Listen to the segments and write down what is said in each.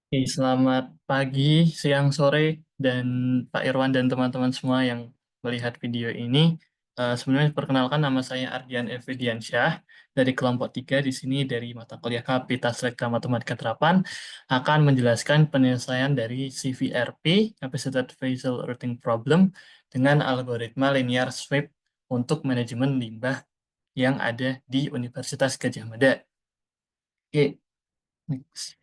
Oke, selamat pagi, siang, sore, dan Pak Irwan dan teman-teman semua yang melihat video ini. Sebenarnya perkenalkan nama saya Ardian Efediansyah dari kelompok 3 di sini dari mata kuliah Kapitastrika Matematika Terapan akan menjelaskan penyelesaian dari CVRP, Capacitors Phasal Routing Problem, dengan algoritma linear sweep untuk manajemen limbah yang ada di Universitas Gadjah Mada. Oke, next.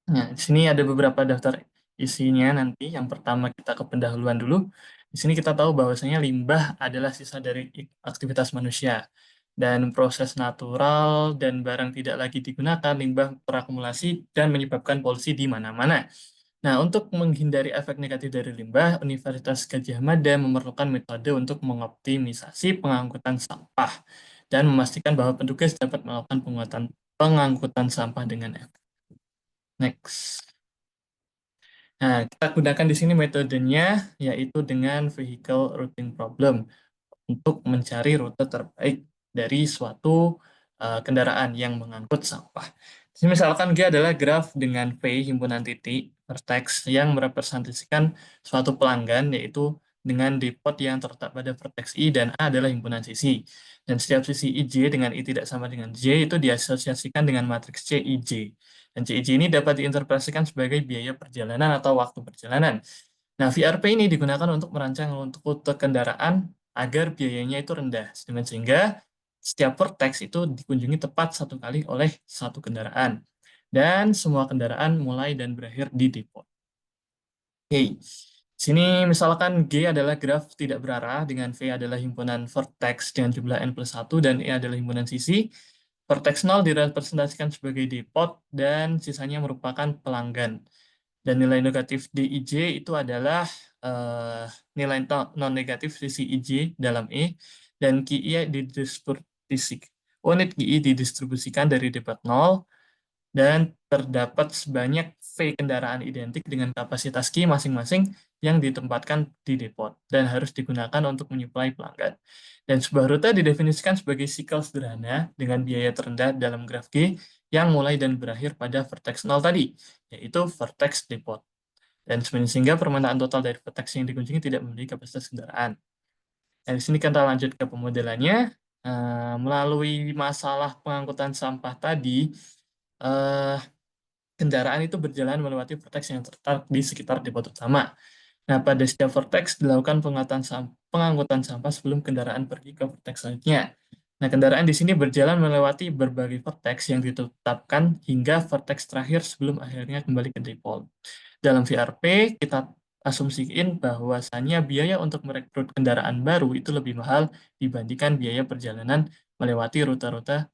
Nah, di sini ada beberapa daftar isinya nanti. Yang pertama kita ke pendahuluan dulu. Di sini kita tahu bahwasanya limbah adalah sisa dari aktivitas manusia. Dan proses natural dan barang tidak lagi digunakan, limbah terakumulasi dan menyebabkan polusi di mana-mana. Nah, untuk menghindari efek negatif dari limbah, Universitas Gadjah Mada memerlukan metode untuk mengoptimisasi pengangkutan sampah dan memastikan bahwa petugas dapat melakukan pengangkutan sampah dengan efektif. Next. Nah, kita gunakan di sini metodenya yaitu dengan vehicle routing problem untuk mencari rute terbaik dari suatu kendaraan yang mengangkut sampah. Jadi misalkan G adalah graf dengan V himpunan titik vertex yang merepresentasikan suatu pelanggan yaitu dengan depot yang terletak pada vertex I dan A adalah himpunan sisi. Dan setiap sisi IJ dengan I tidak sama dengan J itu diasosiasikan dengan matriks CIJ. Dan CIJ ini dapat diinterpretasikan sebagai biaya perjalanan atau waktu perjalanan. Nah, VRP ini digunakan untuk merancang untuk rute kendaraan agar biayanya itu rendah, sehingga setiap vertex itu dikunjungi tepat satu kali oleh satu kendaraan. Dan semua kendaraan mulai dan berakhir di depo. Oke, sini misalkan G adalah graf tidak berarah, dengan V adalah himpunan vertex dengan jumlah N plus 1, dan E adalah himpunan sisi. Vertex 0 direpresentasikan sebagai depot, dan sisanya merupakan pelanggan. Dan nilai negatif DIJ itu adalah nilai non-negatif sisi IJ dalam E, dan QI didistribusikan. Unit QI didistribusikan dari depot 0, dan terdapat sebanyak V kendaraan identik dengan kapasitas Q masing-masing yang ditempatkan di depot dan harus digunakan untuk menyuplai pelanggan. Dan sebuah rute didefinisikan sebagai sikel sederhana dengan biaya terendah dalam graf G yang mulai dan berakhir pada vertex 0 tadi, yaitu vertex depot. Dan sehingga permintaan total dari vertex yang dikunjungi tidak memiliki kapasitas kendaraan. Nah, di sini kita lanjut ke pemodelannya. Melalui masalah pengangkutan sampah tadi, eh, kendaraan itu berjalan melewati vertex yang terletak di sekitar depot utama. Nah, pada setiap vertex dilakukan pengangkutan sampah sebelum kendaraan pergi ke vertex selanjutnya. Nah, kendaraan di sini berjalan melewati berbagai vertex yang ditetapkan hingga vertex terakhir sebelum akhirnya kembali ke depot. Dalam VRP, kita asumsiin bahwasannya biaya untuk merekrut kendaraan baru itu lebih mahal dibandingkan biaya perjalanan melewati rute-rute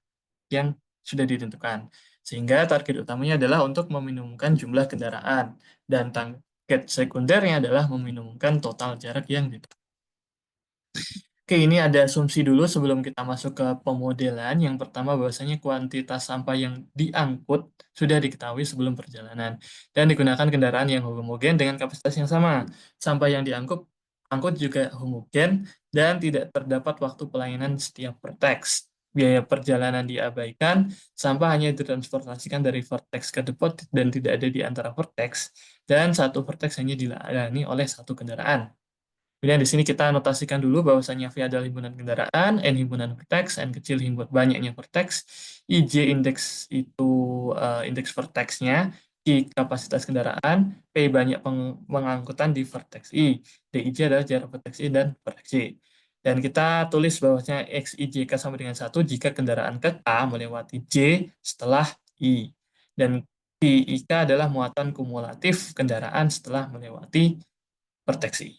yang sudah ditentukan. Sehingga target utamanya adalah untuk meminimumkan jumlah kendaraan, dan target sekundernya adalah meminimumkan total jarak yang ditentukan. Oke, ini ada asumsi dulu sebelum kita masuk ke pemodelan. Yang pertama, bahwasanya kuantitas sampah yang diangkut sudah diketahui sebelum perjalanan dan digunakan kendaraan yang homogen dengan kapasitas yang sama. Sampah yang angkut juga homogen dan tidak terdapat waktu pelayanan setiap vertex. Biaya perjalanan diabaikan, sampah hanya ditransportasikan dari vertex ke depot dan tidak ada di antara vertex, dan satu vertex hanya dilayani oleh satu kendaraan. Kemudian di sini kita anotasikan dulu bahwasannya V adalah himpunan kendaraan, N himpunan vertex, N kecil banyaknya vertex, IJ indeks itu indeks vertexnya, I kapasitas kendaraan, P banyak pengangkutan di vertex I, DIJ adalah jarak vertex I dan vertex J. Dan kita tulis bahwasanya XIJK sama dengan 1 jika kendaraan ke K melewati J setelah I. Dan PIK adalah muatan kumulatif kendaraan setelah melewati vertex I.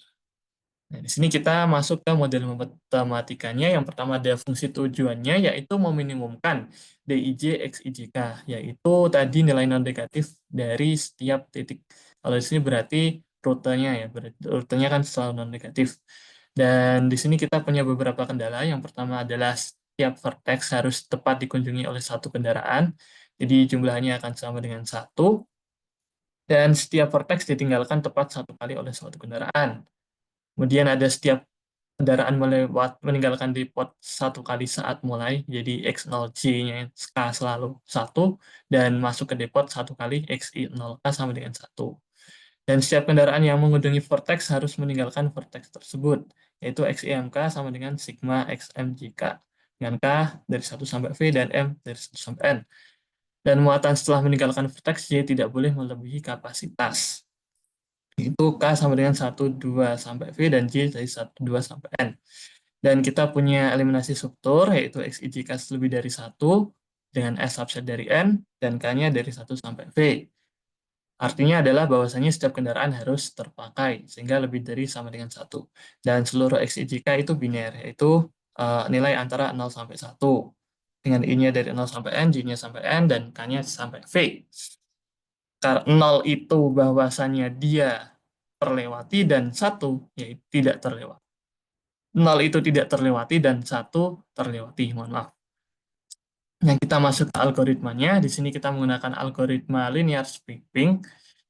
Nah, di sini kita masuk ke model matematikanya. Yang pertama ada fungsi tujuannya, yaitu meminimumkan DIJ XIJK, yaitu tadi nilai non-negatif dari setiap titik. Kalau di sini berarti rutenya ya, rutenya kan selalu non-negatif. Dan di sini kita punya beberapa kendala. Yang pertama adalah setiap vertex harus tepat dikunjungi oleh satu kendaraan, jadi jumlahnya akan sama dengan 1. Dan setiap vertex ditinggalkan tepat satu kali oleh suatu kendaraan. Kemudian ada setiap kendaraan meninggalkan depot satu kali saat mulai, jadi X0J-nya K selalu 1, dan masuk ke depot satu kali XI0K sama dengan 1. Dan setiap kendaraan yang mengunjungi vortex harus meninggalkan vortex tersebut, yaitu XIMK sama dengan sigma XMJK, dengan K dari 1 sampai V dan M dari 1 sampai N. Dan muatan setelah meninggalkan vortex J tidak boleh melebihi kapasitas. Itu K sama dengan 1, 2 sampai V, dan J dari 1, 2 sampai N. Dan kita punya eliminasi struktur, yaitu XIJK lebih dari 1, dengan S subset dari N, dan K-nya dari 1 sampai V. Artinya adalah bahwasanya setiap kendaraan harus terpakai, sehingga lebih dari sama dengan 1. Dan seluruh XIJK itu biner, yaitu nilai antara 0 sampai 1. Dengan I-nya dari 0 sampai N, J-nya sampai N, dan K-nya sampai V. Karena 0 itu bahwasanya dia terlewati, dan 1 yaitu tidak terlewati. 0 itu tidak terlewati, dan 1 terlewati. Mohon maaf. Yang kita masuk ke algoritmanya, di sini kita menggunakan algoritma linear sweeping,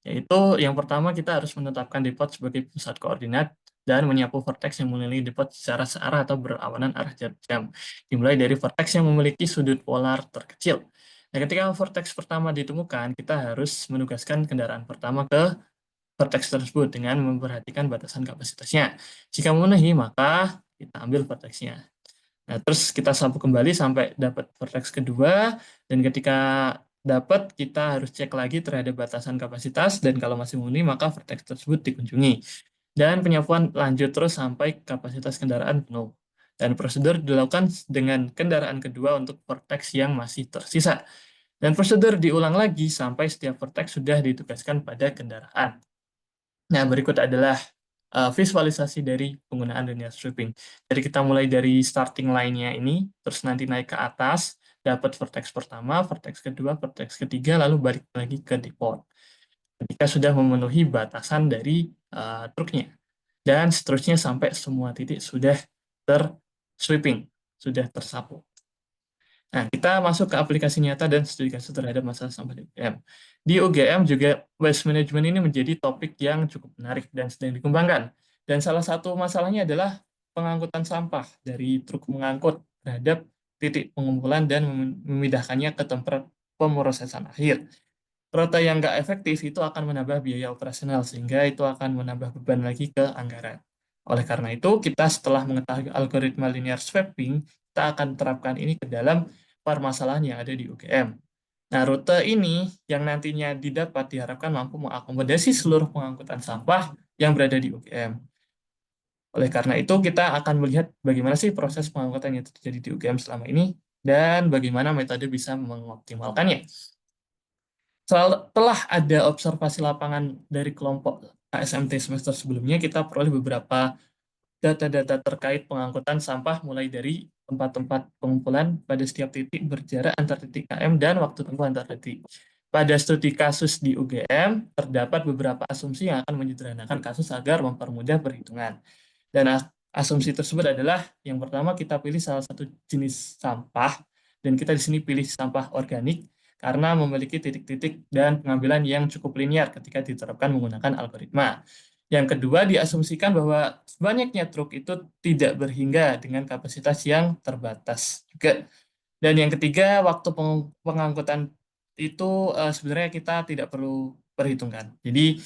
yaitu yang pertama kita harus menetapkan depot sebagai pusat koordinat dan menyapu vortex yang mengelilingi depot secara searah atau berawanan arah jarak jam. Dimulai dari vortex yang memiliki sudut polar terkecil. Nah, ketika vortex pertama ditemukan, kita harus menugaskan kendaraan pertama ke vortex tersebut dengan memperhatikan batasan kapasitasnya. Jika memenuhi, maka kita ambil vortexnya. Nah, terus kita sapu kembali sampai dapat vortex kedua, dan ketika dapat, kita harus cek lagi terhadap batasan kapasitas, dan kalau masih memenuhi, maka vortex tersebut dikunjungi. Dan penyapuan lanjut terus sampai kapasitas kendaraan penuh. Dan prosedur dilakukan dengan kendaraan kedua untuk vortex yang masih tersisa. Dan prosedur diulang lagi sampai setiap vortex sudah ditugaskan pada kendaraan. Nah, berikut adalah visualisasi dari penggunaan linear sweeping. Jadi kita mulai dari starting line-nya ini, terus nanti naik ke atas, dapat vertex pertama, vertex kedua, vertex ketiga, lalu balik lagi ke depot. Ketika sudah memenuhi batasan dari truknya. Dan seterusnya sampai semua titik sudah ter-sweeping, sudah tersapu. Nah, kita masuk ke aplikasi nyata dan studi kasus terhadap masalah sampah di UGM. Di UGM juga waste management ini menjadi topik yang cukup menarik dan sedang dikembangkan. Dan salah satu masalahnya adalah pengangkutan sampah dari truk mengangkut terhadap titik pengumpulan dan memindahkannya ke tempat pemrosesan akhir. Rute yang nggak efektif itu akan menambah biaya operasional, sehingga itu akan menambah beban lagi ke anggaran. Oleh karena itu, kita setelah mengetahui algoritma linear sweeping, kita akan terapkan ini ke dalam permasalahan yang ada di UGM. Nah, rute ini yang nantinya didapat diharapkan mampu mengakomodasi seluruh pengangkutan sampah yang berada di UGM. Oleh karena itu, kita akan melihat bagaimana sih proses pengangkutan yang terjadi di UGM selama ini, dan bagaimana metode bisa mengoptimalkannya. Setelah ada observasi lapangan dari kelompok KSMT semester sebelumnya, kita peroleh beberapa data-data terkait pengangkutan sampah mulai dari tempat-tempat pengumpulan pada setiap titik berjarak antar titik KM dan waktu tempuh antar titik. Pada studi kasus di UGM, terdapat beberapa asumsi yang akan menyederhanakan kasus agar mempermudah perhitungan. Dan asumsi tersebut adalah, yang pertama kita pilih salah satu jenis sampah, dan kita di sini pilih sampah organik, karena memiliki titik-titik dan pengambilan yang cukup linear ketika diterapkan menggunakan algoritma. Yang kedua, diasumsikan bahwa banyaknya truk itu tidak berhingga dengan kapasitas yang terbatas juga. Dan yang ketiga, waktu pengangkutan itu sebenarnya kita tidak perlu perhitungkan. Jadi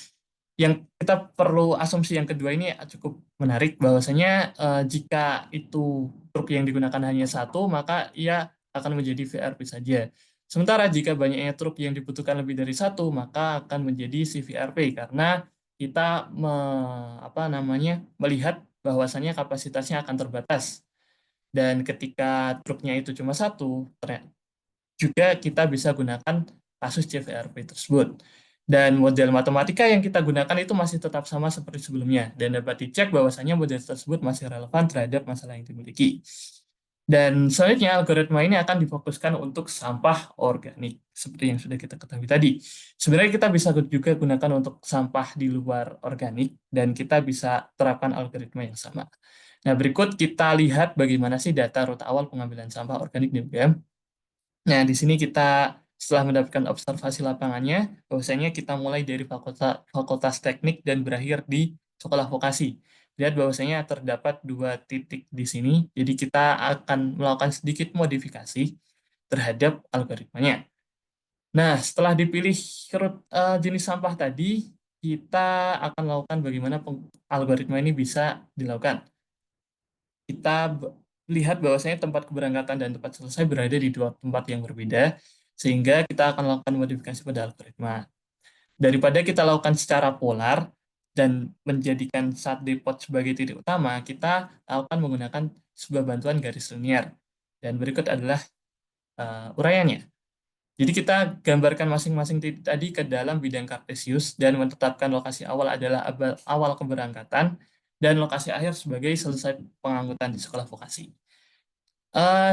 yang kita perlu asumsi yang kedua ini cukup menarik, bahwasanya jika itu truk yang digunakan hanya satu, maka ia akan menjadi VRP saja. Sementara jika banyaknya truk yang dibutuhkan lebih dari satu, maka akan menjadi CVRP, karena kita melihat bahwasannya kapasitasnya akan terbatas. Dan ketika truknya itu cuma satu, juga kita bisa gunakan kasus CVRP tersebut. Dan model matematika yang kita gunakan itu masih tetap sama seperti sebelumnya, dan dapat dicek bahwasannya model tersebut masih relevan terhadap masalah yang dimiliki. Dan selanjutnya, algoritma ini akan difokuskan untuk sampah organik, seperti yang sudah kita ketahui tadi. Sebenarnya kita bisa juga gunakan untuk sampah di luar organik, dan kita bisa terapkan algoritma yang sama. Nah, berikut kita lihat bagaimana sih data rute awal pengambilan sampah organik di UGM. Nah, di sini kita setelah mendapatkan observasi lapangannya, bahwasanya kita mulai dari fakultas teknik dan berakhir di sekolah vokasi. lihat bahwasanya terdapat dua titik di sini, jadi kita akan melakukan sedikit modifikasi terhadap algoritmanya. Nah, setelah dipilih jenis sampah tadi, kita akan melakukan bagaimana algoritma ini bisa dilakukan. Kita lihat bahwasanya tempat keberangkatan dan tempat selesai berada di dua tempat yang berbeda, sehingga kita akan melakukan modifikasi pada algoritma. Daripada kita lakukan secara polar dan menjadikan saat depot sebagai titik utama, kita lakukan menggunakan sebuah bantuan garis linear. Dan berikut adalah uraiannya. Jadi kita gambarkan masing-masing titik tadi ke dalam bidang kartesius dan menetapkan lokasi awal adalah awal keberangkatan dan lokasi akhir sebagai selesai pengangkutan di sekolah vokasi.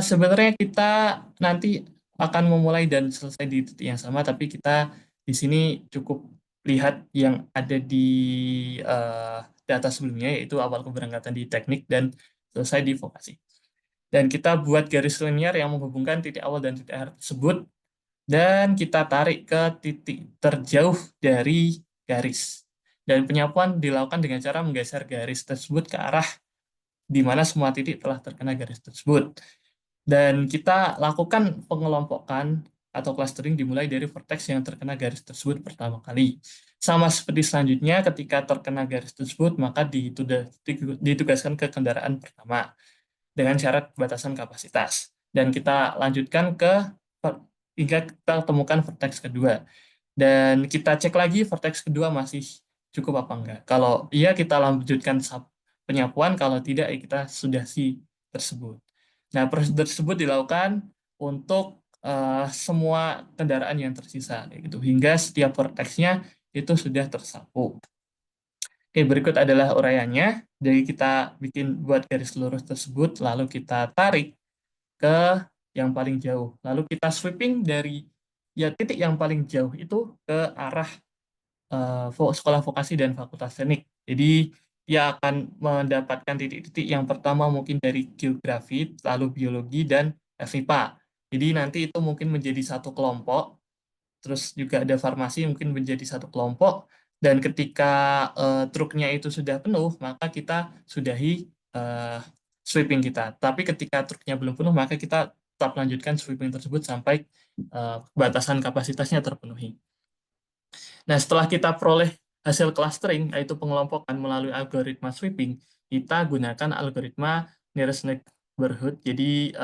Sebenarnya kita nanti akan memulai dan selesai di titik yang sama, tapi kita di sini cukup lihat yang ada di data sebelumnya, yaitu awal keberangkatan di teknik dan selesai di vokasi. Dan kita buat garis linear yang menghubungkan titik awal dan titik akhir tersebut, dan kita tarik ke titik terjauh dari garis. Dan penyapuan dilakukan dengan cara menggeser garis tersebut ke arah di mana semua titik telah terkena garis tersebut. Dan kita lakukan pengelompokan atau clustering dimulai dari vertex yang terkena garis tersebut pertama kali. Sama seperti selanjutnya, ketika terkena garis tersebut, maka ditugaskan ke kendaraan pertama dengan syarat batasan kapasitas. Dan kita lanjutkan hingga kita temukan vertex kedua. Dan kita cek lagi vertex kedua masih cukup apa enggak. Kalau iya, kita lanjutkan penyapuan, kalau tidak, ya kita sudah tersebut. Nah, proses tersebut dilakukan untuk semua kendaraan yang tersisa, gitu, hingga setiap vertex-nya itu sudah tersapu. Oke, berikut adalah uraiannya. Jadi kita buat garis lurus tersebut, lalu kita tarik ke yang paling jauh. Lalu kita sweeping dari titik yang paling jauh itu ke arah sekolah vokasi dan fakultas teknik. Jadi dia akan mendapatkan titik-titik yang pertama mungkin dari geografi, lalu biologi, dan FIPA. Jadi nanti itu mungkin menjadi satu kelompok, terus juga ada farmasi mungkin menjadi satu kelompok, dan ketika truknya itu sudah penuh, maka kita sudahi sweeping kita. Tapi ketika truknya belum penuh, maka kita tetap lanjutkan sweeping tersebut sampai batasan kapasitasnya terpenuhi. Nah, setelah kita peroleh hasil clustering, yaitu pengelompokan melalui algoritma sweeping, kita gunakan algoritma nearest neighborhood, jadi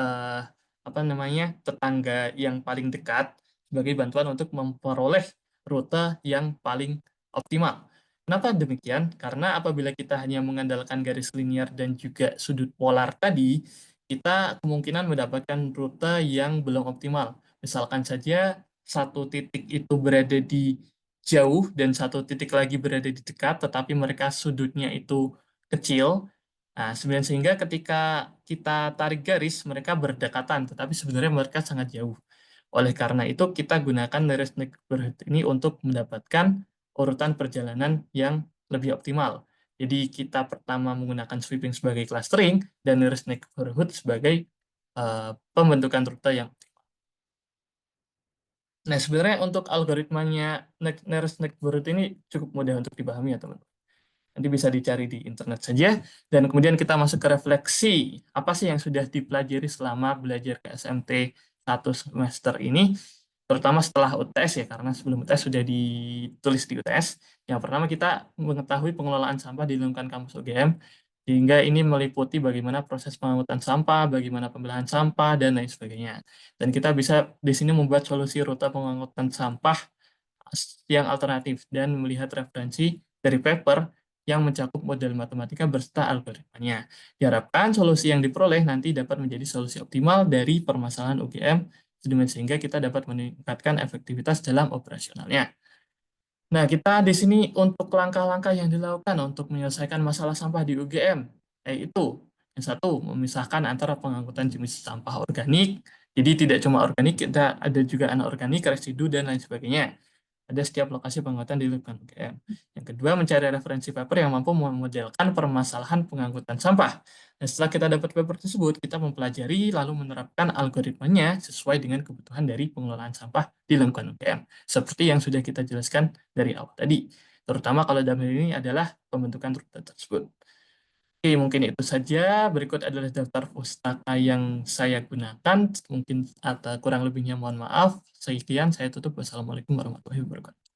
apa namanya, tetangga yang paling dekat, sebagai bantuan untuk memperoleh rute yang paling optimal. Kenapa demikian? Karena apabila kita hanya mengandalkan garis linear dan juga sudut polar tadi, kita kemungkinan mendapatkan rute yang belum optimal. Misalkan saja satu titik itu berada di jauh dan satu titik lagi berada di dekat, tetapi mereka sudutnya itu kecil. Nah, sebenarnya sehingga ketika kita tarik garis, mereka berdekatan, tetapi sebenarnya mereka sangat jauh. Oleh karena itu, kita gunakan nearest neighborhood ini untuk mendapatkan urutan perjalanan yang lebih optimal. Jadi kita pertama menggunakan sweeping sebagai clustering dan nearest neighborhood sebagai pembentukan rute yang optimal. Nah, sebenarnya untuk algoritmanya nearest neighborhood ini cukup mudah untuk dipahami ya, teman. Nanti bisa dicari di internet saja. Dan kemudian kita masuk ke refleksi. Apa sih yang sudah dipelajari selama belajar ke SMT 1 semester ini? Terutama setelah UTS ya, karena sebelum UTS sudah ditulis di UTS. Yang pertama, kita mengetahui pengelolaan sampah di lingkungan kampus UGM, sehingga ini meliputi bagaimana proses pengangkutan sampah, bagaimana pembelahan sampah, dan lain sebagainya. Dan kita bisa di sini membuat solusi rute pengangkutan sampah yang alternatif dan melihat referensi dari paper yang mencakup model matematika beserta algoritmanya. Diharapkan solusi yang diperoleh nanti dapat menjadi solusi optimal dari permasalahan UGM, sehingga kita dapat meningkatkan efektivitas dalam operasionalnya. Nah, kita di sini untuk langkah-langkah yang dilakukan untuk menyelesaikan masalah sampah di UGM, yaitu yang satu, memisahkan antara pengangkutan jenis sampah organik, jadi tidak cuma organik, kita ada juga anorganik, residu, dan lain sebagainya. Ada setiap lokasi pengangkutan di lingkungan UGM. Yang kedua, mencari referensi paper yang mampu memodelkan permasalahan pengangkutan sampah. Dan setelah kita dapat paper tersebut, kita mempelajari lalu menerapkan algoritmanya sesuai dengan kebutuhan dari pengelolaan sampah di lingkungan UGM. Seperti yang sudah kita jelaskan dari awal tadi. Terutama kalau dalam hal ini adalah pembentukan rute tersebut. Oke, mungkin itu saja. Berikut adalah daftar pustaka yang saya gunakan. Mungkin atau kurang lebihnya mohon maaf. Sekian, saya tutup. Wassalamualaikum warahmatullahi wabarakatuh.